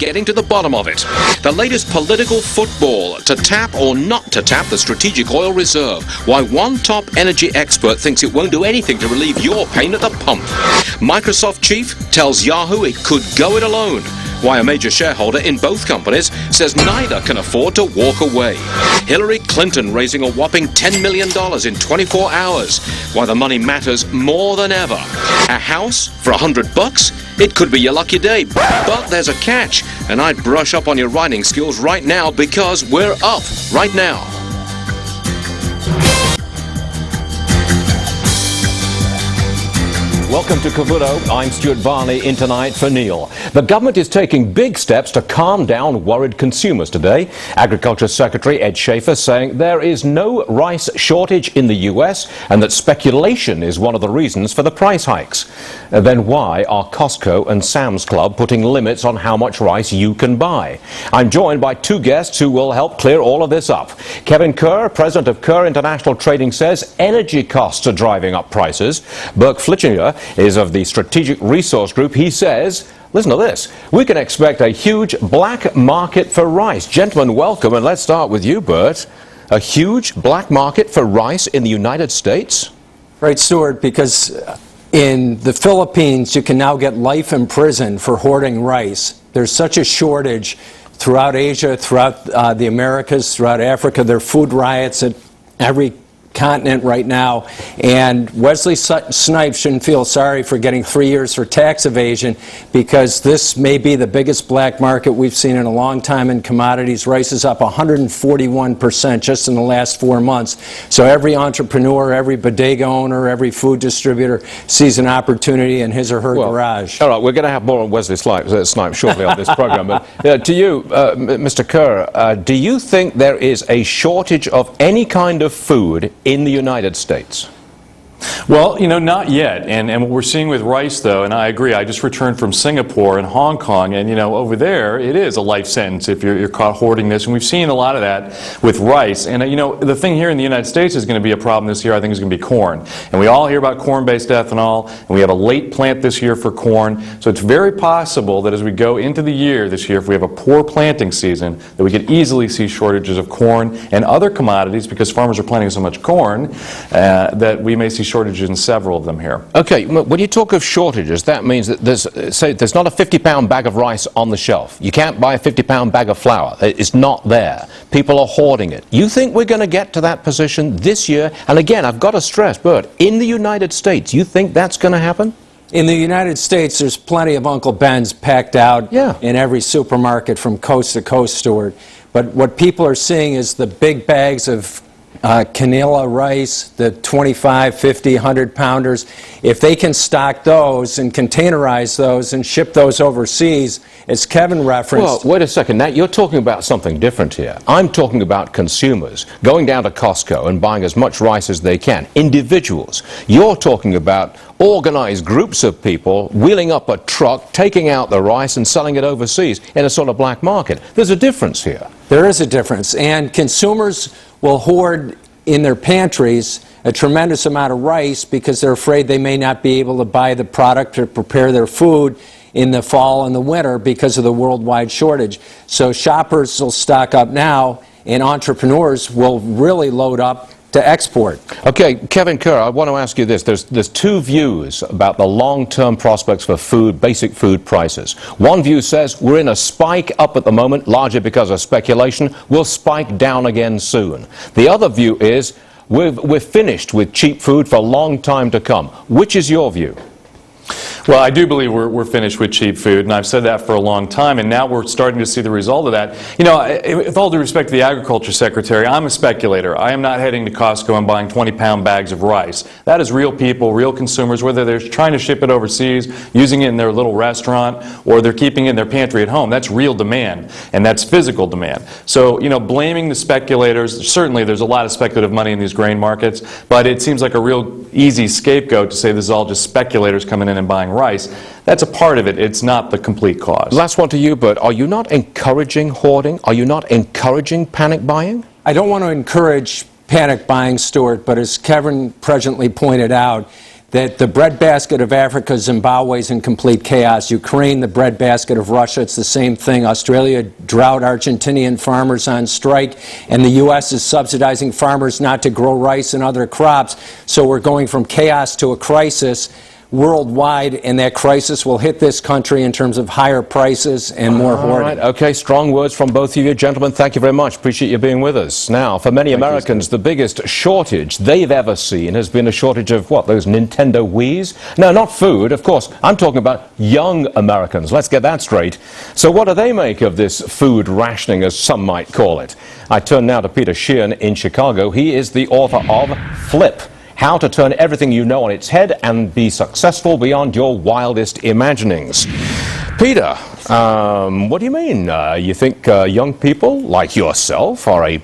getting to the bottom of it. The latest political football, to tap or not to tap the strategic oil reserve. Why one top energy expert thinks it won't do anything to relieve your pain at the pump. Microsoft chief tells Yahoo it could go it alone. Why a major shareholder in both companies says neither can afford to walk away. Hillary Clinton raising a whopping $10 million in 24 hours. Why the money matters more than ever. A house for $100? It could be your lucky day, but there's a catch. And I'd brush up on your writing skills right now because we're up right now. Welcome to Cavuto. I'm Stuart Varney, in tonight for Neil. The government is taking big steps to calm down worried consumers today. Agriculture Secretary Ed Schaefer saying there is no rice shortage in the U.S. and that speculation is one of the reasons for the price hikes. Then why are Costco and Sam's Club putting limits on how much rice you can buy? I'm joined by two guests who will help clear all of this up. Kevin Kerr, president of Kerr International Trading, says energy costs are driving up prices. Burke Flitchinger is of the Strategic Resource Group. He says, listen to this, we can expect a huge black market for rice. Gentlemen, welcome, and let's start with you, Bert. A huge black market for rice in the United States? Right, Stuart, because in the Philippines, you can now get life in prison for hoarding rice. There's such a shortage throughout Asia, throughout the Americas, throughout Africa. There are food riots at every continent right now, and Wesley Snipes shouldn't feel sorry for getting 3 years for tax evasion, because this may be the biggest black market we've seen in a long time in commodities. Rice is up 141% just in the last 4 months. So every entrepreneur, every bodega owner, every food distributor sees an opportunity in his or her garage. All right, we're going to have more on Wesley Snipes shortly on this program. But to you, Mr. Kerr, do you think there is a shortage of any kind of food in the United States? Well, not yet. And what we're seeing with rice, though, and I agree, I just returned from Singapore and Hong Kong, and, over there, it is a life sentence if you're caught hoarding this. And we've seen a lot of that with rice. And, the thing here in the United States is going to be a problem this year, I think, is going to be corn. And we all hear about corn-based ethanol, and we have a late plant this year for corn. So it's very possible that as we go into the year this year, if we have a poor planting season, that we could easily see shortages of corn and other commodities, because farmers are planting so much corn that we may see shortages in several of them here. Okay, when you talk of shortages, that means that there's not a 50-pound bag of rice on the shelf. You can't buy a 50-pound bag of flour. It's not there. People are hoarding it. You think we're going to get to that position this year? And again, I've got to stress, Bert, in the United States, you think that's going to happen? In the United States, there's plenty of Uncle Ben's packed out in every supermarket from coast to coast, Stuart. But what people are seeing is the big bags of Canela rice, the 25, 50, 100 pounders. If they can stock those and containerize those and ship those overseas, as Kevin referenced. Well, wait a second. Now, you're talking about something different here. I'm talking about consumers going down to Costco and buying as much rice as they can. Individuals. You're talking about organized groups of people wheeling up a truck, taking out the rice and selling it overseas in a sort of black market. There's a difference here. There is a difference. And consumers will hoard in their pantries a tremendous amount of rice because they're afraid they may not be able to buy the product to prepare their food in the fall and the winter because of the worldwide shortage. So shoppers will stock up now, and entrepreneurs will really load up to export. Okay, Kevin Kerr, I want to ask you this. There's two views about the long-term prospects for food, basic food prices. One view says we're in a spike up at the moment, largely because of speculation. We'll spike down again soon. The other view is we're finished with cheap food for a long time to come. Which is your view? Well, I do believe we're finished with cheap food, and I've said that for a long time, and now we're starting to see the result of that. With all due respect to the Agriculture Secretary, I'm a speculator. I am not heading to Costco and buying 20-pound bags of rice. That is real people, real consumers, whether they're trying to ship it overseas, using it in their little restaurant, or they're keeping it in their pantry at home. That's real demand, and that's physical demand. So, blaming the speculators, certainly there's a lot of speculative money in these grain markets, but it seems like a real easy scapegoat to say this is all just speculators coming in and buying rice. That's a part of it. It's not the complete cause. Last one to you, Bert. Are you not encouraging hoarding? Are you not encouraging panic buying? I don't want to encourage panic buying, Stuart, but as Kevin presently pointed out, that the breadbasket of Africa, Zimbabwe, is in complete chaos. Ukraine, the breadbasket of Russia, it's the same thing. Australia, drought, Argentinian farmers on strike, and the U.S. is subsidizing farmers not to grow rice and other crops. So we're going from chaos to a crisis worldwide, and that crisis will hit this country in terms of higher prices and more hoarding. Right, okay, strong words from both of you. Gentlemen, thank you very much. Appreciate you being with us. Now, for many Americans, the biggest shortage they've ever seen has been a shortage of, what, those Nintendo Wiis? No, not food, of course. I'm talking about young Americans. Let's get that straight. So what do they make of this food rationing, as some might call it? I turn now to Peter Sheehan in Chicago. He is the author of Flip: How to Turn Everything You Know on Its Head and Be Successful Beyond Your Wildest Imaginings. Peter, what do you mean? You think young people like yourself are a